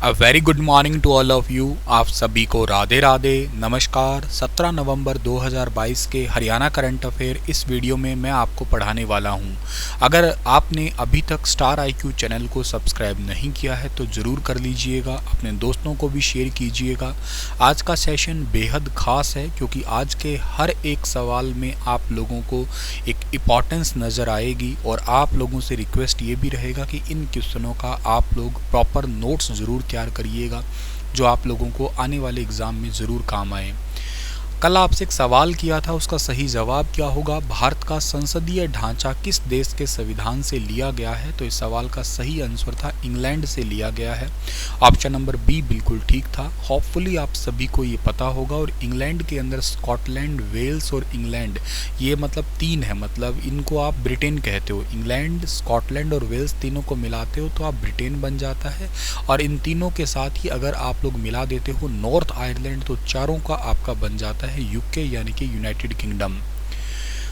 A very good morning to all of you. आप सभी को राधे राधे, नमस्कार। 17 नवंबर 2022 के हरियाणा करंट अफेयर इस वीडियो में मैं आपको पढ़ाने वाला हूं। अगर आपने अभी तक स्टार आईक्यू चैनल को सब्सक्राइब नहीं किया है तो ज़रूर कर लीजिएगा, अपने दोस्तों को भी शेयर कीजिएगा। आज का सेशन बेहद ख़ास है क्योंकि आज के हर एक सवाल में आप लोगों को एक इम्पॉर्टेंस नज़र आएगी और आप लोगों से रिक्वेस्ट ये भी रहेगा कि इन क्वेश्चनों का आप लोग प्रॉपर नोट्स ज़रूर तैयार करिएगा जो आप लोगों को आने वाले एग्ज़ाम में ज़रूर काम आए। कल आपसे एक सवाल किया था, उसका सही जवाब क्या होगा? भारत का संसदीय ढांचा किस देश के संविधान से लिया गया है? तो इस सवाल का सही आंसर था इंग्लैंड से लिया गया है। ऑप्शन नंबर बी बिल्कुल ठीक था। होपफुली आप सभी को ये पता होगा। और इंग्लैंड के अंदर स्कॉटलैंड, वेल्स और इंग्लैंड, ये मतलब तीन है, मतलब इनको आप ब्रिटेन कहते हो। इंग्लैंड, स्कॉटलैंड और वेल्स तीनों को मिलाते हो तो आप ब्रिटेन बन जाता है। और इन तीनों के साथ ही अगर आप लोग मिला देते हो नॉर्थ आयरलैंड तो चारों का आपका बन जाता है यूके यानी कि यूनाइटेड किंगडम।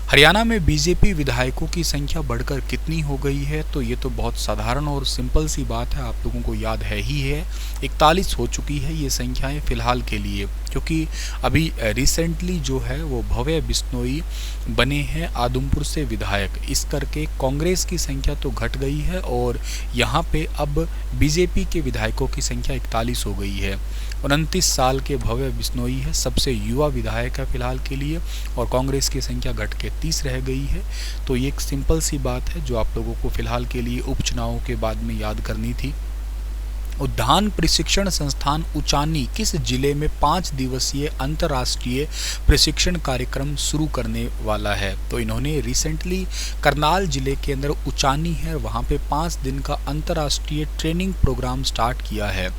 हरियाणा में बीजेपी विधायकों की संख्या बढ़कर कितनी हो गई है? तो ये तो बहुत साधारण और सिंपल सी बात है, आप लोगों को याद है ही है। 41 हो चुकी है ये संख्याएं फिलहाल के लिए, क्योंकि अभी रिसेंटली जो है वो भव्य बिश्नोई बने हैं आदमपुर से विधायक। इस करके कांग्रेस की संख्या तो घट गई है और यहाँ पे अब बीजेपी के विधायकों की संख्या 41 हो गई है। 29 साल के भव्य बिश्नोई है, सबसे युवा विधायक है फिलहाल के लिए, और कांग्रेस की संख्या घट के 30 रह गई है। तो ये एक सिंपल सी बात है जो आप लोगों को फिलहाल के लिए उपचुनावों के बाद में याद करनी थी। उद्यान प्रशिक्षण संस्थान उचानी किस जिले में 5 दिवसीय अंतर्राष्ट्रीय प्रशिक्षण कार्यक्रम शुरू करने वाला है? तो इन्होंने रिसेंटली करनाल जिले के अंदर उचानी है, वहाँ पे 5 दिन का अंतर्राष्ट्रीय ट्रेनिंग प्रोग्राम स्टार्ट किया है।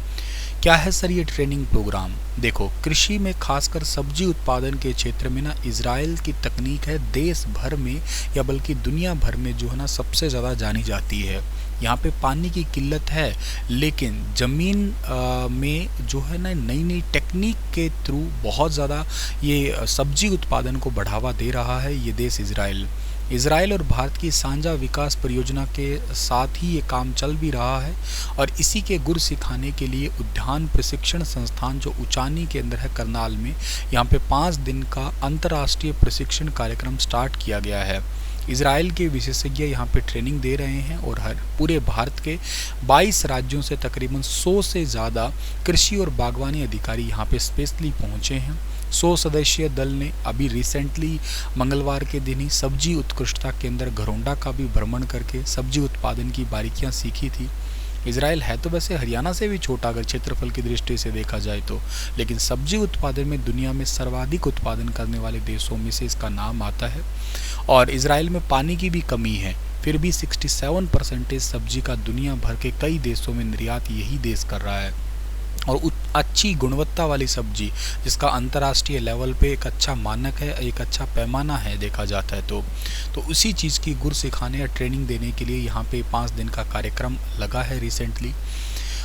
क्या है सर ये ट्रेनिंग प्रोग्राम? देखो, कृषि में खासकर सब्जी उत्पादन के क्षेत्र में ना इजराइल की तकनीक है देश भर में या बल्कि दुनिया भर में जो है ना सबसे ज़्यादा जानी जाती है। यहाँ पे पानी की किल्लत है, लेकिन ज़मीन में जो है ना नई नई टेक्निक के थ्रू बहुत ज़्यादा ये सब्जी उत्पादन को बढ़ावा दे रहा है ये देश इजराइल और भारत की साझा विकास परियोजना के साथ ही ये काम चल भी रहा है। और इसी के गुर सिखाने के लिए उद्यान प्रशिक्षण संस्थान जो उचानी के अंदर है करनाल में, यहाँ पे 5 दिन का अंतर्राष्ट्रीय प्रशिक्षण कार्यक्रम स्टार्ट किया गया है। इजराइल के विशेषज्ञ यहाँ पे ट्रेनिंग दे रहे हैं और हर पूरे भारत के 22 राज्यों से तकरीबन 100 से ज़्यादा कृषि और बागवानी अधिकारी यहाँ पे स्पेशली पहुँचे हैं। 100 सदस्यीय दल ने अभी रिसेंटली मंगलवार के दिन ही सब्जी उत्कृष्टता केंद्र घरोंडा का भी भ्रमण करके सब्जी उत्पादन की बारीकियां सीखी थी। इजराइल है तो वैसे हरियाणा से भी छोटा अगर क्षेत्रफल की दृष्टि से देखा जाए तो, लेकिन सब्जी उत्पादन में दुनिया में सर्वाधिक उत्पादन करने वाले देशों में से इसका नाम आता है। और इजराइल में पानी की भी कमी है, फिर भी 67% सब्जी का दुनिया भर के कई देशों में निर्यात यही देश कर रहा है। और अच्छी गुणवत्ता वाली सब्जी जिसका अंतर्राष्ट्रीय लेवल पे एक अच्छा मानक है, एक अच्छा पैमाना है देखा जाता है, तो उसी चीज़ की गुर सिखाने या ट्रेनिंग देने के लिए यहाँ पे 5 दिन का कार्यक्रम लगा है रिसेंटली।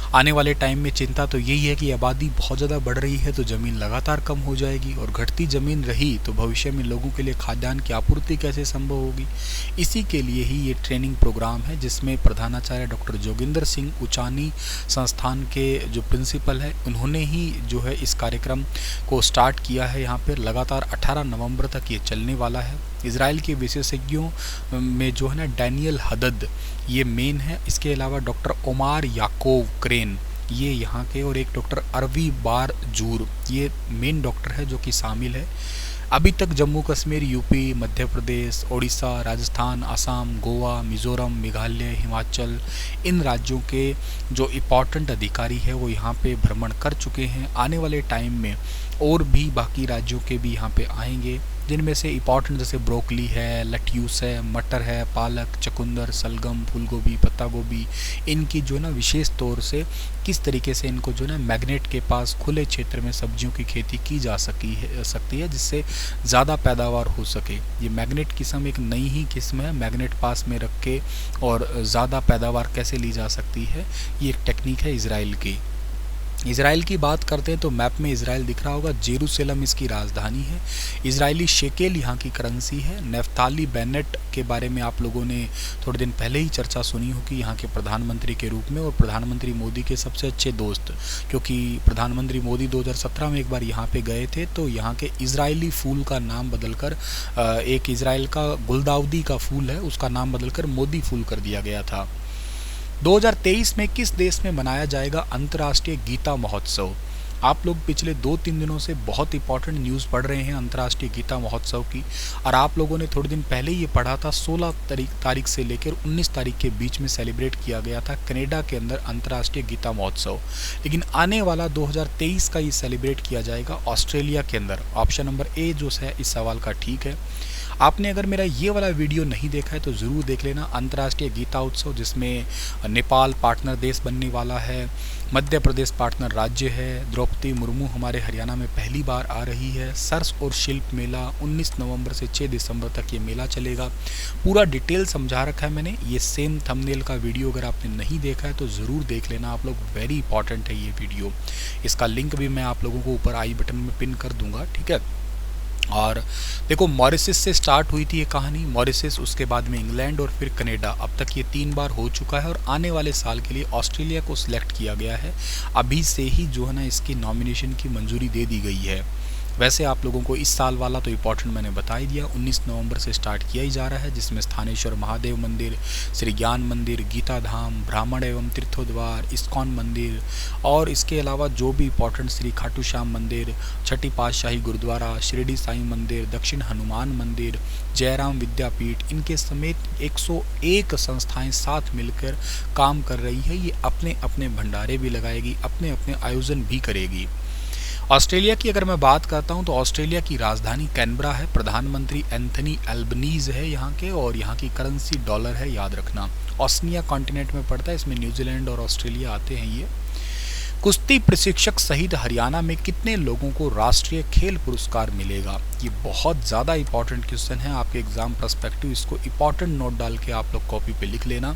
आने वाले टाइम में चिंता तो यही है कि आबादी बहुत ज़्यादा बढ़ रही है तो ज़मीन लगातार कम हो जाएगी, और घटती ज़मीन रही तो भविष्य में लोगों के लिए खाद्यान्न की आपूर्ति कैसे संभव होगी। इसी के लिए ही ये ट्रेनिंग प्रोग्राम है जिसमें प्रधानाचार्य डॉक्टर जोगिंदर सिंह उचानी संस्थान के जो प्रिंसिपल है उन्होंने ही जो है इस कार्यक्रम को स्टार्ट किया है। यहाँ पर लगातार 18 नवंबर तक ये चलने वाला है। इजराइल के विशेषज्ञों में जो है ना डैनियल हदद ये मेन है, इसके अलावा डॉक्टर ओमार याकोव क्रेन ये यहाँ के, और एक डॉक्टर अरवी बार जूर ये मेन डॉक्टर है जो कि शामिल है। अभी तक जम्मू कश्मीर, यूपी, मध्य प्रदेश, ओडिशा, राजस्थान, असम, गोवा, मिज़ोरम, मेघालय, हिमाचल, इन राज्यों के जो इम्पॉर्टेंट अधिकारी है वो यहाँ पे भ्रमण कर चुके हैं। आने वाले टाइम में और भी बाकी राज्यों के भी यहाँ पे आएंगे, जिनमें से इम्पॉर्टेंट जैसे ब्रोकली है, लट्यूस है, मटर है, पालक, चकुंदर, सलगम, फूलगोभी, पत्ता गोभी, इनकी जो ना विशेष तौर से किस तरीके से इनको जो ना मैग्नेट के पास खुले क्षेत्र में सब्जियों की खेती की जा सकती है जिससे ज़्यादा पैदावार हो सके। ये मैग्नेट किस्म एक नई ही किस्म है, मैग्नेट पास में रख के और ज़्यादा पैदावार कैसे ली जा सकती है, ये एक टेक्निक है इजराइल की। इज़राइल की बात करते हैं तो मैप में इज़राइल दिख रहा होगा, जेरूसलम इसकी राजधानी है। इज़राइली शेकेल यहाँ की करेंसी है। नेफ्ताली बेनेट के बारे में आप लोगों ने थोड़े दिन पहले ही चर्चा सुनी होगी, यहाँ के प्रधानमंत्री के रूप में और प्रधानमंत्री मोदी के सबसे अच्छे दोस्त, क्योंकि प्रधानमंत्री मोदी 2017 में एक बार यहाँ पे गए थे तो यहाँ के इज़राइली फूल का नाम बदलकर एक इज़राइल का गुलदाउदी का फूल है उसका नाम बदलकर मोदी फूल कर दिया गया था। 2023 में किस देश में मनाया जाएगा अंतर्राष्ट्रीय गीता महोत्सव? आप लोग पिछले 2-3 दिनों से बहुत इंपॉर्टेंट न्यूज़ पढ़ रहे हैं अंतर्राष्ट्रीय गीता महोत्सव की, और आप लोगों ने थोड़े दिन पहले ये पढ़ा था 16 तारीख से लेकर 19 तारीख के बीच में सेलिब्रेट किया गया था कनाडा के अंदर अंतर्राष्ट्रीय गीता महोत्सव। लेकिन आने वाला 2023 का ये सेलिब्रेट किया जाएगा ऑस्ट्रेलिया के अंदर। ऑप्शन नंबर ए जो है इस सवाल का ठीक है। आपने अगर मेरा ये वाला वीडियो नहीं देखा है तो ज़रूर देख लेना। अंतर्राष्ट्रीय गीता उत्सव जिसमें नेपाल पार्टनर देश बनने वाला है, मध्य प्रदेश पार्टनर राज्य है, द्रौपदी मुर्मू हमारे हरियाणा में पहली बार आ रही है, सर्स और शिल्प मेला 19 नवंबर से 6 दिसंबर तक ये मेला चलेगा। पूरा डिटेल समझा रखा है मैंने, ये सेम थंबनेल का वीडियो अगर आपने नहीं देखा है तो ज़रूर देख लेना आप लोग, वेरी इंपॉर्टेंट है ये वीडियो। इसका लिंक भी मैं आप लोगों को ऊपर आई बटन में पिन कर दूंगा, ठीक है। और देखो मॉरिशस से स्टार्ट हुई थी ये कहानी, मॉरिशस उसके बाद में इंग्लैंड और फिर कनाडा, अब तक ये 3 बार हो चुका है और आने वाले साल के लिए ऑस्ट्रेलिया को सिलेक्ट किया गया है। अभी से ही जो है ना इसकी नॉमिनेशन की मंजूरी दे दी गई है। वैसे आप लोगों को इस साल वाला तो इम्पोर्टेंट मैंने बता ही दिया, 19 नवंबर से स्टार्ट किया ही जा रहा है, जिसमें स्थानेश्वर महादेव मंदिर, श्री ज्ञान मंदिर, गीता धाम, ब्राह्मण एवं तीर्थोद्वार, इस्कॉन मंदिर और इसके अलावा जो भी इम्पोर्टेंट श्री खाटू श्याम मंदिर, छठी पातशाही गुरुद्वारा, शिरडी साईं मंदिर, दक्षिण हनुमान मंदिर, जयराम विद्यापीठ, इनके समेत 101 संस्थाएं साथ मिलकर काम कर रही है। ये अपने अपने भंडारे भी लगाएगी, अपने अपने आयोजन भी करेगी। ऑस्ट्रेलिया की अगर मैं बात करता हूं तो ऑस्ट्रेलिया की राजधानी कैनबरा है, प्रधानमंत्री एंथनी एल्बनीज है यहाँ के, और यहाँ की करेंसी डॉलर है, याद रखना। ओसनिया कॉन्टिनेंट में पड़ता है, इसमें न्यूजीलैंड और ऑस्ट्रेलिया आते हैं ये। कुश्ती प्रशिक्षक सहित हरियाणा में कितने लोगों को राष्ट्रीय खेल पुरस्कार मिलेगा? ये बहुत ज़्यादा इंपॉर्टेंट क्वेश्चन है आपके एग्जाम पर्सपेक्टिव, इसको इंपॉर्टेंट नोट डाल के आप लोग कॉपी पे लिख लेना।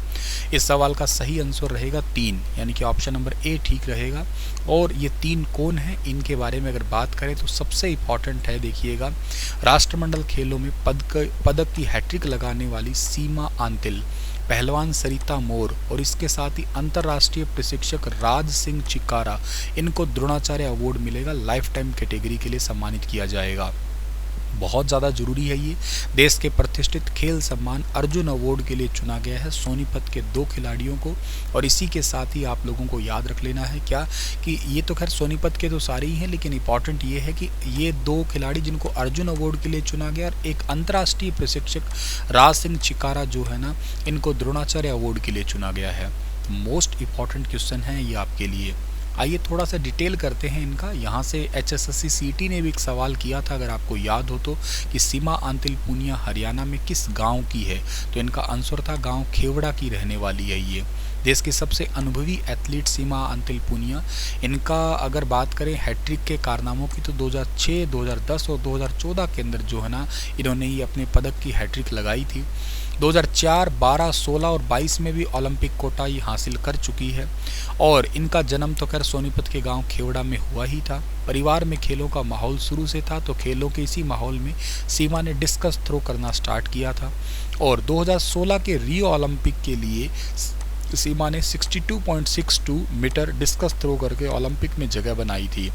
इस सवाल का सही आंसर रहेगा 3, यानी कि ऑप्शन नंबर ए ठीक रहेगा। और ये 3 कौन है, इनके बारे में अगर बात करें तो सबसे इम्पॉर्टेंट है, देखिएगा, राष्ट्रमंडल खेलों में पदक की हैट्रिक लगाने वाली सीमा आंतिल, पहलवान सरिता मोर और इसके साथ ही अंतर्राष्ट्रीय प्रशिक्षक राज सिंह चिकारा, इनको द्रोणाचार्य अवार्ड मिलेगा, लाइफ टाइम कैटेगरी के लिए सम्मानित किया जाएगा। बहुत ज़्यादा जरूरी है ये। देश के प्रतिष्ठित खेल सम्मान अर्जुन अवार्ड के लिए चुना गया है सोनीपत के 2 खिलाड़ियों को। और इसी के साथ ही आप लोगों को याद रख लेना है क्या कि ये तो खैर सोनीपत के तो सारे ही हैं, लेकिन इंपॉर्टेंट ये है कि ये 2 खिलाड़ी जिनको अर्जुन अवार्ड के लिए चुना गया और एक अंतर्राष्ट्रीय प्रशिक्षक राज सिंह चिकारा जो है ना, इनको द्रोणाचार्य अवार्ड के लिए चुना गया है। मोस्ट इंपॉर्टेंट क्वेश्चन है ये आपके लिए। आइए थोड़ा सा डिटेल करते हैं इनका। यहाँ से HSSC CT ने भी एक सवाल किया था, अगर आपको याद हो तो, कि सीमा आंतिल पुनिया हरियाणा में किस गांव की है, तो इनका आंसर था गांव खेवड़ा की रहने वाली है ये। देश की सबसे अनुभवी एथलीट सीमा आंतिल पुनिया, इनका अगर बात करें हैट्रिक के कारनामों की तो 2006, 2010 और 2014 के अंदर जो है ना, इन्होंने ही अपने पदक की हैट्रिक लगाई थी। 2004, 12, 16 और 22 में भी ओलंपिक कोटा ये हासिल कर चुकी है। और इनका जन्म तो खैर सोनीपत के गांव खेवड़ा में हुआ ही था। परिवार में खेलों का माहौल शुरू से था, तो खेलों के इसी माहौल में सीमा ने डिस्कस थ्रो करना स्टार्ट किया था। और 2016 के रियो ओलंपिक के लिए सीमा ने 62.62 मीटर डिस्कस थ्रो करके ओलंपिक में जगह बनाई थी।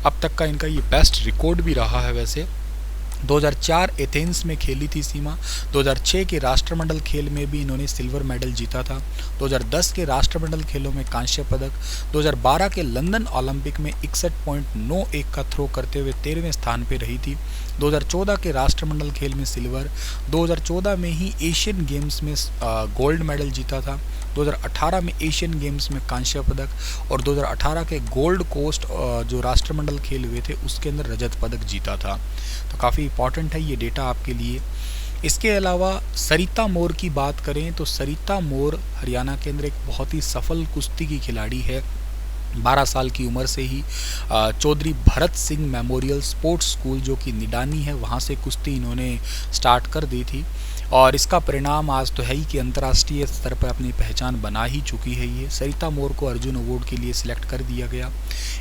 अब तक का इनका ये बेस्ट रिकॉर्ड भी रहा है। वैसे 2004 एथेंस में खेली थी सीमा। 2006 के राष्ट्रमंडल खेल में भी इन्होंने सिल्वर मेडल जीता था। 2010 के राष्ट्रमंडल खेलों में कांस्य पदक। 2012 के लंदन ओलंपिक में 61.91 का थ्रो करते हुए 13वें स्थान पर रही थी। 2014 के राष्ट्रमंडल खेल में सिल्वर। 2014 में ही एशियन गेम्स में गोल्ड मेडल जीता था। 2018 में एशियन गेम्स में कांस्य पदक और 2018 के गोल्ड कोस्ट जो राष्ट्रमंडल खेल हुए थे उसके अंदर रजत पदक जीता था। तो काफ़ी इंपॉर्टेंट है ये डेटा आपके लिए। इसके अलावा सरिता मोर की बात करें तो सरिता मोर हरियाणा के अंदर एक बहुत ही सफल कुश्ती की खिलाड़ी है। 12 साल की उम्र से ही Chaudhary Bharat Singh memorial sports school जो कि निडानी है, वहाँ से कुश्ती इन्होंने स्टार्ट कर दी थी। और इसका परिणाम आज तो है ही कि अंतर्राष्ट्रीय स्तर पर अपनी पहचान बना ही चुकी है। ये सरिता मोर को अर्जुन अवार्ड के लिए सिलेक्ट कर दिया गया।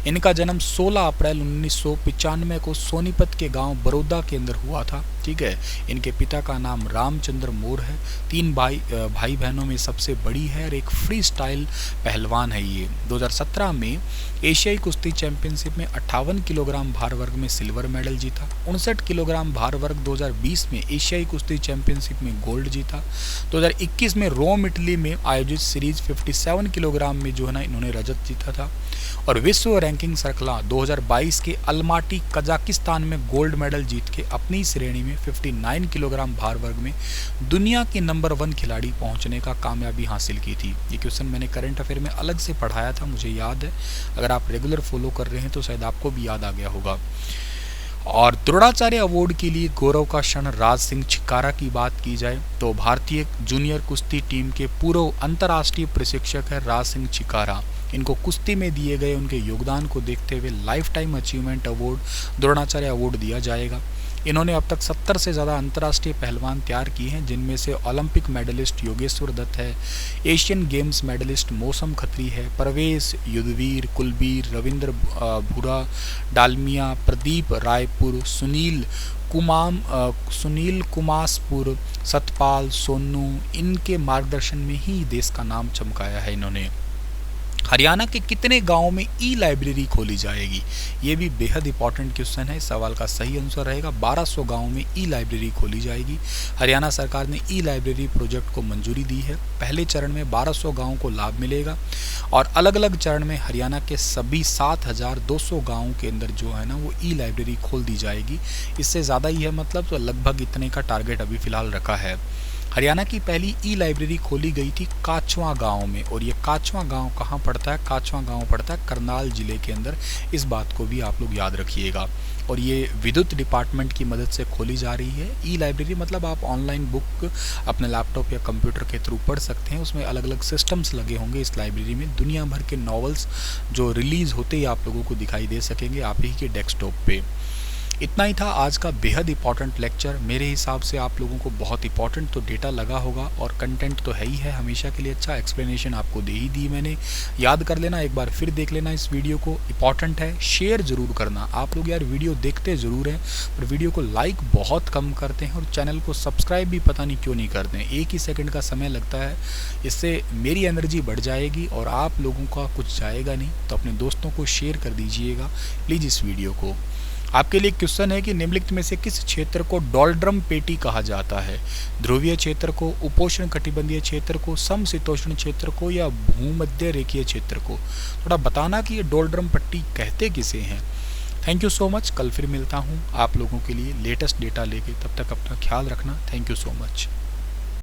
इनका जन्म 16 अप्रैल 1995 को सोनीपत के गांव बड़ौदा के अंदर हुआ था। ठीक है, इनके पिता का नाम रामचंद्र मोर है। 3 भाई बहनों में सबसे बड़ी है और एक फ्री स्टाइल पहलवान है। ये 2017 में एशियाई कुश्ती चैंपियनशिप में 58 किलोग्राम भार वर्ग में सिल्वर मेडल जीता। 59 किलोग्राम भार वर्ग 2020 में एशियाई कुश्ती चैंपियनशिप में गोल्ड जीता। 2021 में रोम इटली में आयोजित सीरीज 57 किलोग्राम में जो है ना इन्होंने रजत जीता था। और विश्व रैंकिंग श्रृंखला 2022 के अलमाटी कजाकिस्तान में गोल्ड मेडल जीत के अपनी श्रेणी में 59 किलोग्राम भार वर्ग में दुनिया के नंबर 1 खिलाड़ी पहुंचने का कामयाबी हासिल की थी। ये क्वेश्चन मैंने करंट अफेयर में अलग से पढ़ाया था, मुझे याद है। अगर आप रेगुलर फॉलो कर रहे हैं तो शायद आपको भी याद आ गया होगा। और द्रोणाचार्य अवार्ड के लिए गौरव का क्षण राज सिंह छिकारा की बात की जाए तो भारतीय जूनियर कुश्ती टीम के पूर्व अंतर्राष्ट्रीय प्रशिक्षक है राज सिंह छिकारा। इनको कुश्ती में दिए गए उनके योगदान को देखते हुए life time achievement award Dronacharya award दिया जाएगा। इन्होंने अब तक 70 से ज़्यादा अंतर्राष्ट्रीय पहलवान तैयार किए हैं, जिनमें से ओलंपिक मेडलिस्ट योगेश्वर दत्त है, एशियन गेम्स मेडलिस्ट मौसम खत्री है, परवेश युद्धवीर, कुलबीर, रविंद्र भूरा, डालमिया, प्रदीप रायपुर, सुनील कुमासपुर, सतपाल, सोनू, इनके मार्गदर्शन में ही देश का नाम चमकाया है इन्होंने। हरियाणा के कितने गांवों में ई लाइब्रेरी खोली जाएगी? ये भी बेहद इंपॉर्टेंट क्वेश्चन है। सवाल का सही आंसर रहेगा 1200 गांवों में ई लाइब्रेरी खोली जाएगी। हरियाणा सरकार ने ई लाइब्रेरी प्रोजेक्ट को मंजूरी दी है। पहले चरण में 1200 गांवों को लाभ मिलेगा और अलग अलग चरण में हरियाणा के सभी 7200 गाँवों के अंदर जो है ना वो ई लाइब्रेरी खोल दी जाएगी। इससे ज़्यादा ही है मतलब, तो लगभग इतने का टारगेट अभी फ़िलहाल रखा है। हरियाणा की पहली ई लाइब्रेरी खोली गई थी काचवा गांव में, और ये काचवा गांव कहाँ पड़ता है? काचवा गांव पड़ता है करनाल जिले के अंदर। इस बात को भी आप लोग याद रखिएगा। और ये विद्युत डिपार्टमेंट की मदद से खोली जा रही है। ई लाइब्रेरी मतलब आप ऑनलाइन बुक अपने लैपटॉप या कंप्यूटर के थ्रू पढ़ सकते हैं। उसमें अलग अलग सिस्टम्स लगे होंगे इस लाइब्रेरी में। दुनिया भर के नॉवेल्स जो रिलीज़ होते ही आप लोगों को दिखाई दे सकेंगे आप ही के डेस्कटॉप पे। इतना ही था आज का बेहद इंपॉर्टेंट लेक्चर। मेरे हिसाब से आप लोगों को बहुत इंपॉर्टेंट तो डेटा लगा होगा और कंटेंट तो है ही है, हमेशा के लिए अच्छा एक्सप्लेनेशन आपको दे ही दी मैंने। याद कर लेना, एक बार फिर देख लेना इस वीडियो को, इंपॉर्टेंट है। शेयर ज़रूर करना। आप लोग यार वीडियो देखते ज़रूर हैं पर वीडियो को लाइक बहुत कम करते हैं और चैनल को सब्सक्राइब भी पता नहीं क्यों नहीं करते हैं। 1 ही सेकेंड का समय लगता है। इससे मेरी एनर्जी बढ़ जाएगी और आप लोगों का कुछ जाएगा नहीं। तो अपने दोस्तों को शेयर कर दीजिएगा प्लीज़ इस वीडियो को। आपके लिए क्वेश्चन है कि निम्नलिखित में से किस क्षेत्र को डोल्ड्रम पेटी कहा जाता है? ध्रुवीय क्षेत्र को, उपोष्ण कटिबंधीय क्षेत्र को, समशीतोष्ण क्षेत्र को या भूमध्य रेखीय क्षेत्र को? थोड़ा बताना कि ये डोल्ड्रम पट्टी कहते किसे हैं। Thank you so much. कल फिर मिलता हूँ आप लोगों के लिए लेटेस्ट डेटा लेके। तब तक अपना ख्याल रखना। Thank you so much.